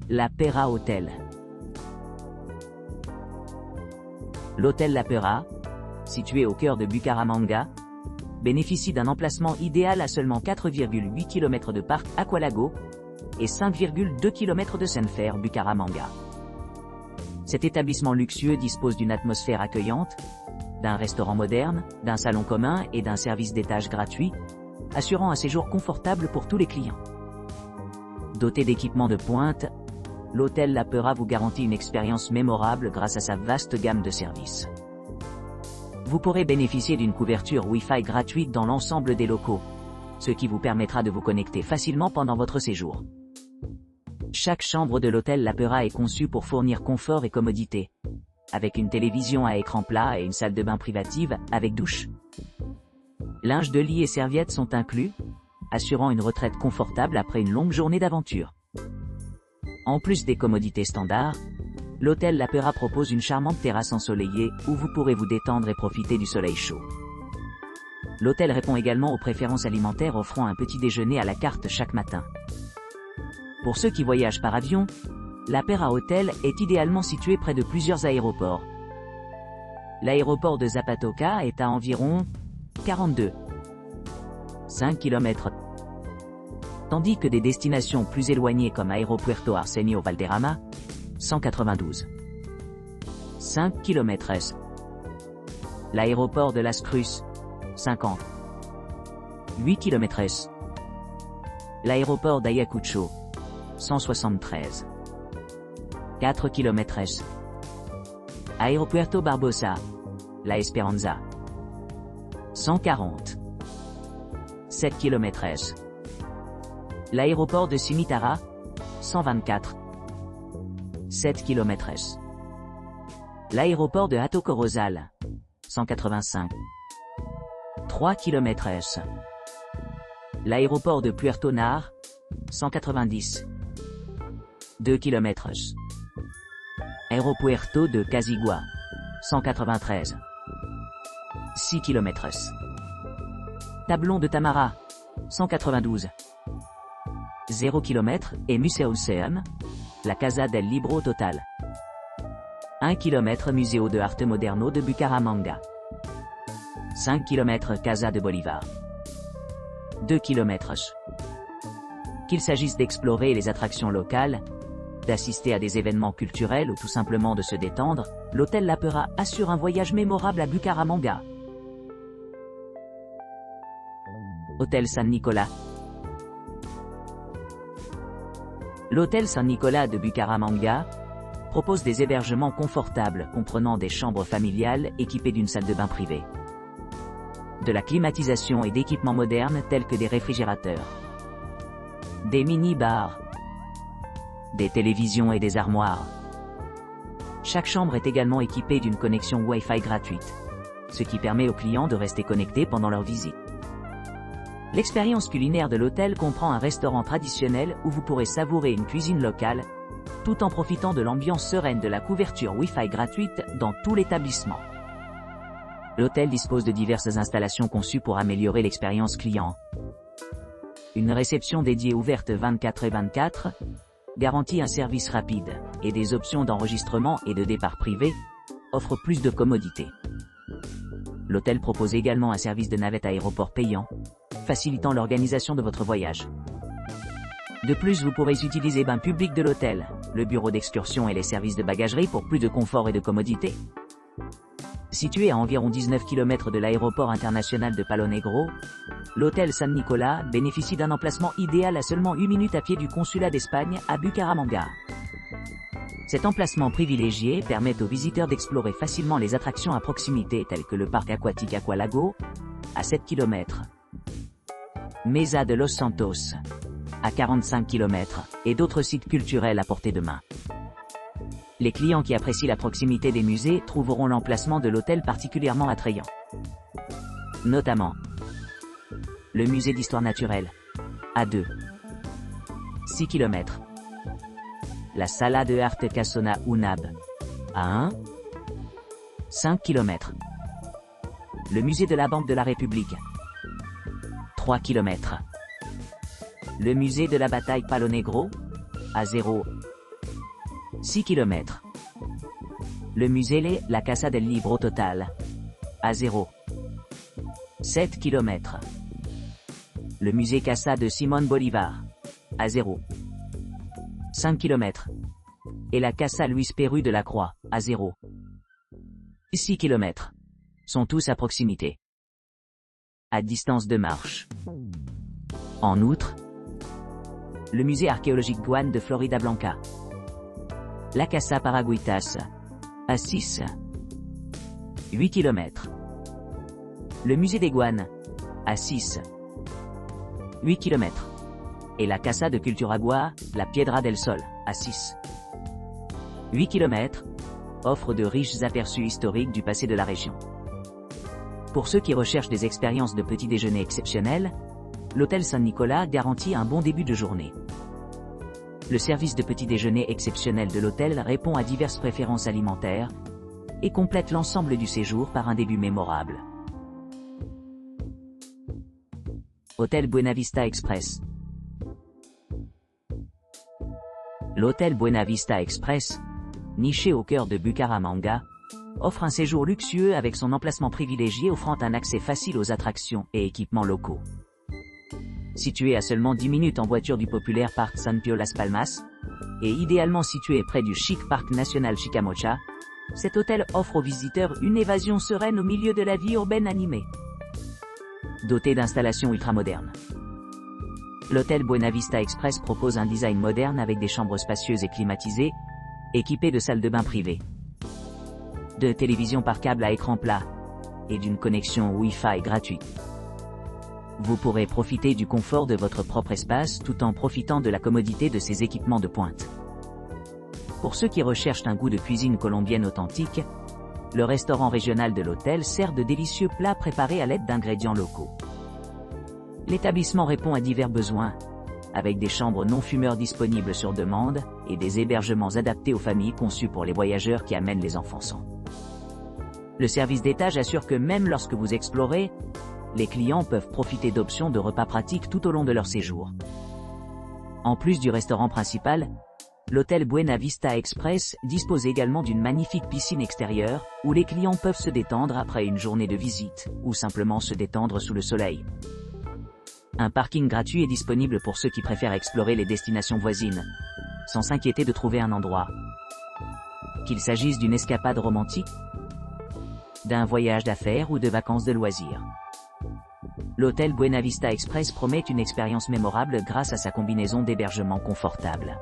La Pera Hotel. L'hôtel La Pera, situé au cœur de Bucaramanga, bénéficie d'un emplacement idéal à seulement 4,8 km de parc Aqualago et 5,2 km de Senfer Bucaramanga. Cet établissement luxueux dispose d'une atmosphère accueillante, d'un restaurant moderne, d'un salon commun et d'un service d'étage gratuit, assurant un séjour confortable pour tous les clients. Doté d'équipements de pointe, l'hôtel La Pera vous garantit une expérience mémorable grâce à sa vaste gamme de services. Vous pourrez bénéficier d'une couverture Wi-Fi gratuite dans l'ensemble des locaux, ce qui vous permettra de vous connecter facilement pendant votre séjour. Chaque chambre de l'hôtel La Pera est conçue pour fournir confort et commodité, avec une télévision à écran plat et une salle de bain privative avec douche. Linge de lit et serviettes sont inclus, assurant une retraite confortable après une longue journée d'aventure. En plus des commodités standards, l'hôtel La Pera propose une charmante terrasse ensoleillée où vous pourrez vous détendre et profiter du soleil chaud. L'hôtel répond également aux préférences alimentaires, offrant un petit déjeuner à la carte chaque matin. Pour ceux qui voyagent par avion, La Pera Hotel est idéalement situé près de plusieurs aéroports. L'aéroport de Zapatoca est à environ 42,5 km, tandis que des destinations plus éloignées comme Aeropuerto Arsenio Valderrama, 192,5 km. L'aéroport de Las Cruz, 50,8 km. L'aéroport d'Ayacucho, 173,4 km. Aeropuerto Barbosa, La Esperanza, 140,7 km. L'aéroport de Cimitara, 124,7 km. L'aéroport de Hato Corozal, 185,3 km. L'aéroport de Puerto Nar, 190,2 km. Aeropuerto de Casigua, 193,6 km. Tablon de Tamara, 192,0 km et Museo Ocean, la Casa del Libro Total. 1 km Museo de Arte Moderno de Bucaramanga. 5 km Casa de Bolivar. 2 km. Qu'il s'agisse d'explorer les attractions locales, d'assister à des événements culturels ou tout simplement de se détendre, l'hôtel La Pera assure un voyage mémorable à Bucaramanga. Hôtel San Nicolas. L'hôtel San Nicolas de Bucaramanga propose des hébergements confortables comprenant des chambres familiales équipées d'une salle de bain privée, de la climatisation et d'équipements modernes tels que des réfrigérateurs, des mini-bars, des télévisions et des armoires. Chaque chambre est également équipée d'une connexion Wi-Fi gratuite, ce qui permet aux clients de rester connectés pendant leur visite. L'expérience culinaire de l'hôtel comprend un restaurant traditionnel où vous pourrez savourer une cuisine locale, tout en profitant de l'ambiance sereine de la couverture Wi-Fi gratuite dans tout l'établissement. L'hôtel dispose de diverses installations conçues pour améliorer l'expérience client. Une réception dédiée ouverte 24/24, garantit un service rapide, et des options d'enregistrement et de départ privé, offrent plus de commodité. L'hôtel propose également un service de navette aéroport payant, facilitant l'organisation de votre voyage. De plus, vous pourrez utiliser bain public de l'hôtel, le bureau d'excursion et les services de bagagerie pour plus de confort et de commodité. Situé à environ 19 km de l'aéroport international de Palo Negro, l'hôtel San Nicolas bénéficie d'un emplacement idéal à seulement 1 minute à pied du consulat d'Espagne à Bucaramanga. Cet emplacement privilégié permet aux visiteurs d'explorer facilement les attractions à proximité telles que le parc aquatique Aqualago, à 7 km, Mesa de Los Santos, à 45 km, et d'autres sites culturels à portée de main. Les clients qui apprécient la proximité des musées trouveront l'emplacement de l'hôtel particulièrement attrayant. Notamment, le musée d'histoire naturelle, à 6 km. La Sala de Arte Casona UNAB, à 5 km. Le musée de la Banque de la République, 3 km. Le musée de la bataille Palo Negro, à 0. 6 km. Le musée La Casa del Libro Total, à 0. 7 km. Le musée Casa de Simón Bolívar, à 0. 5 km. Et la Casa Luis Perú de la Croix, à 0. 6 km. Sont tous à proximité. À distance de marche. En outre, le musée archéologique Guan de Florida Blanca, la Casa Paragüitas, à 6. 8 km. Le musée des Guan, à 6. 8 km. Et la Casa de Culturagua, la Piedra del Sol, à 6. 8 km, offre de riches aperçus historiques du passé de la région. Pour ceux qui recherchent des expériences de petit déjeuner exceptionnelles, l'hôtel Saint-Nicolas garantit un bon début de journée. Le service de petit déjeuner exceptionnel de l'hôtel répond à diverses préférences alimentaires et complète l'ensemble du séjour par un début mémorable. Hôtel Buena Vista Express. L'hôtel Buena Vista Express, niché au cœur de Bucaramanga, offre un séjour luxueux avec son emplacement privilégié offrant un accès facile aux attractions et équipements locaux. Situé à seulement 10 minutes en voiture du populaire parc San Pio Las Palmas, et idéalement situé près du chic parc national Chicamocha, cet hôtel offre aux visiteurs une évasion sereine au milieu de la vie urbaine animée. Doté d'installations ultramodernes, l'hôtel Buena Vista Express propose un design moderne avec des chambres spacieuses et climatisées, équipées de salles de bain privées, de télévision par câble à écran plat, et d'une connexion Wi-Fi gratuite. Vous pourrez profiter du confort de votre propre espace tout en profitant de la commodité de ses équipements de pointe. Pour ceux qui recherchent un goût de cuisine colombienne authentique, le restaurant régional de l'hôtel sert de délicieux plats préparés à l'aide d'ingrédients locaux. L'établissement répond à divers besoins, avec des chambres non-fumeurs disponibles sur demande et des hébergements adaptés aux familles conçus pour les voyageurs qui amènent les enfants. Le service d'étage assure que même lorsque vous explorez, les clients peuvent profiter d'options de repas pratiques tout au long de leur séjour. En plus du restaurant principal, l'hôtel Buena Vista Express dispose également d'une magnifique piscine extérieure, où les clients peuvent se détendre après une journée de visite, ou simplement se détendre sous le soleil. Un parking gratuit est disponible pour ceux qui préfèrent explorer les destinations voisines, sans s'inquiéter de trouver un endroit. Qu'il s'agisse d'une escapade romantique, d'un voyage d'affaires ou de vacances de loisirs. L'hôtel Buena Vista Express promet une expérience mémorable grâce à sa combinaison d'hébergement confortable,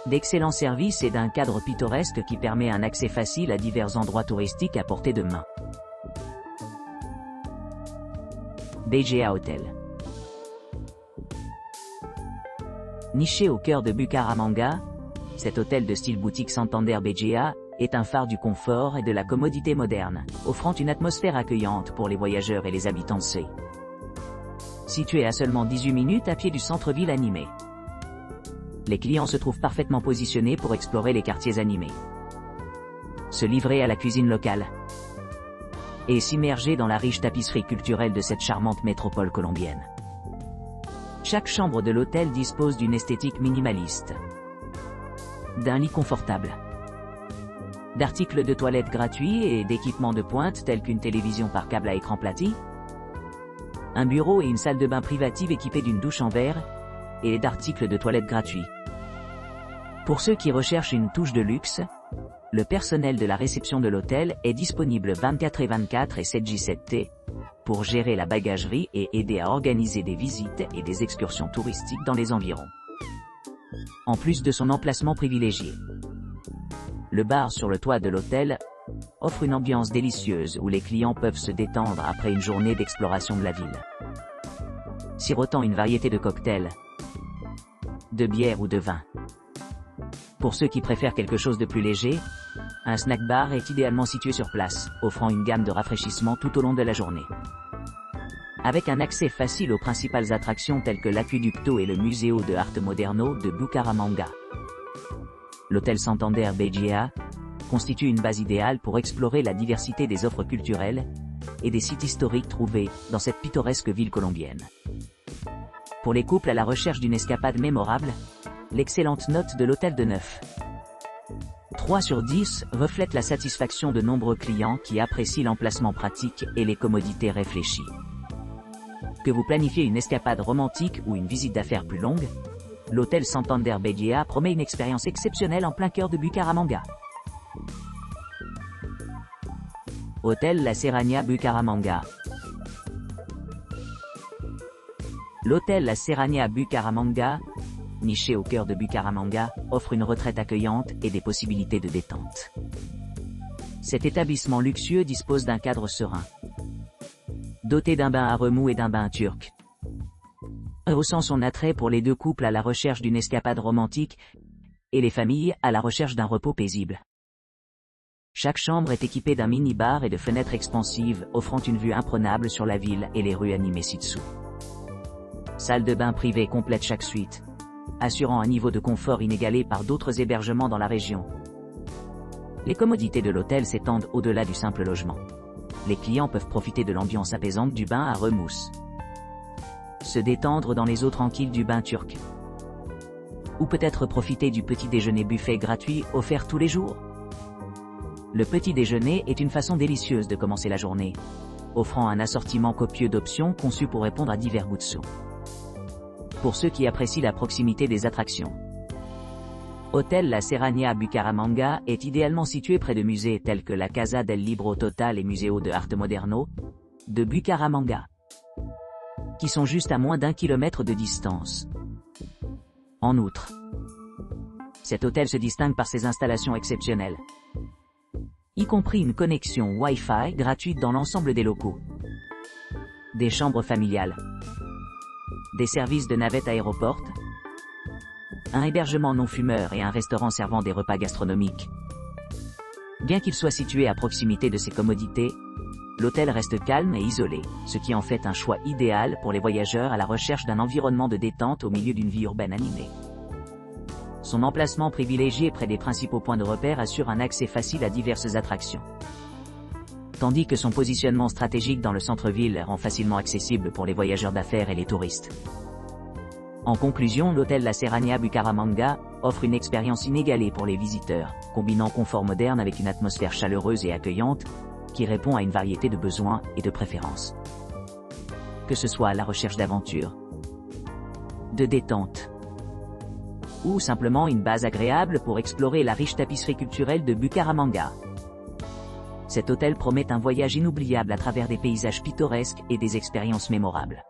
d'excellents services et d'un cadre pittoresque qui permet un accès facile à divers endroits touristiques à portée de main. BGA Hotel. Niché au cœur de Bucaramanga, cet hôtel de style boutique Santander BGA est un phare du confort et de la commodité moderne, offrant une atmosphère accueillante pour les voyageurs et les habitants de Sey. Situé à seulement 18 minutes à pied du centre-ville animé, les clients se trouvent parfaitement positionnés pour explorer les quartiers animés, se livrer à la cuisine locale et s'immerger dans la riche tapisserie culturelle de cette charmante métropole colombienne. Chaque chambre de l'hôtel dispose d'une esthétique minimaliste, d'un lit confortable, d'articles de toilette gratuits et d'équipements de pointe tels qu'une télévision par câble à écran plati, un bureau et une salle de bain privative équipée d'une douche en verre, et d'articles de toilette gratuits. Pour ceux qui recherchent une touche de luxe, le personnel de la réception de l'hôtel est disponible 24/24 et 7J7T, pour gérer la bagagerie et aider à organiser des visites et des excursions touristiques dans les environs. En plus de son emplacement privilégié, le bar sur le toit de l'hôtel offre une ambiance délicieuse où les clients peuvent se détendre après une journée d'exploration de la ville, sirotant une variété de cocktails, de bière ou de vin. Pour ceux qui préfèrent quelque chose de plus léger, un snack bar est idéalement situé sur place, offrant une gamme de rafraîchissements tout au long de la journée. Avec un accès facile aux principales attractions telles que l'Aqueducto et le Museo de Arte Moderno de Bucaramanga, l'hôtel Santander BGA constitue une base idéale pour explorer la diversité des offres culturelles et des sites historiques trouvés dans cette pittoresque ville colombienne. Pour les couples à la recherche d'une escapade mémorable, l'excellente note de l'hôtel de 9. 3 sur 10 reflète la satisfaction de nombreux clients qui apprécient l'emplacement pratique et les commodités réfléchies. Que vous planifiez une escapade romantique ou une visite d'affaires plus longue, l'hôtel Santander Beguia promet une expérience exceptionnelle en plein cœur de Bucaramanga. Hôtel La Serrania Bucaramanga. L'hôtel La Serrania Bucaramanga, niché au cœur de Bucaramanga, offre une retraite accueillante et des possibilités de détente. Cet établissement luxueux dispose d'un cadre serein, doté d'un bain à remous et d'un bain turc. Ressent son attrait pour les deux couples à la recherche d'une escapade romantique et les familles à la recherche d'un repos paisible. Chaque chambre est équipée d'un mini-bar et de fenêtres expansives offrant une vue imprenable sur la ville et les rues animées ci-dessous. Salle de bain privée complète chaque suite, assurant un niveau de confort inégalé par d'autres hébergements dans la région. Les commodités de l'hôtel s'étendent au-delà du simple logement. Les clients peuvent profiter de l'ambiance apaisante du bain à remousse, se détendre dans les eaux tranquilles du bain turc, ou peut-être profiter du petit déjeuner buffet gratuit offert tous les jours. Le petit déjeuner est une façon délicieuse de commencer la journée, offrant un assortiment copieux d'options conçues pour répondre à divers goûts de sous. Pour ceux qui apprécient la proximité des attractions, Hôtel La Serrania Bucaramanga est idéalement situé près de musées tels que la Casa del Libro Total et Museo de Arte Moderno de Bucaramanga, qui sont juste à moins d'1 kilomètre de distance. En outre, cet hôtel se distingue par ses installations exceptionnelles, y compris une connexion Wi-Fi gratuite dans l'ensemble des locaux, des chambres familiales, des services de navette aéroport, un hébergement non-fumeur et un restaurant servant des repas gastronomiques. Bien qu'il soit situé à proximité de ces commodités, l'hôtel reste calme et isolé, ce qui en fait un choix idéal pour les voyageurs à la recherche d'un environnement de détente au milieu d'une vie urbaine animée. Son emplacement privilégié près des principaux points de repère assure un accès facile à diverses attractions, tandis que son positionnement stratégique dans le centre-ville rend facilement accessible pour les voyageurs d'affaires et les touristes. En conclusion, l'hôtel La Serrania Bucaramanga offre une expérience inégalée pour les visiteurs, combinant confort moderne avec une atmosphère chaleureuse et accueillante, qui répond à une variété de besoins et de préférences. Que ce soit à la recherche d'aventure, de détente, ou simplement une base agréable pour explorer la riche tapisserie culturelle de Bucaramanga, cet hôtel promet un voyage inoubliable à travers des paysages pittoresques et des expériences mémorables.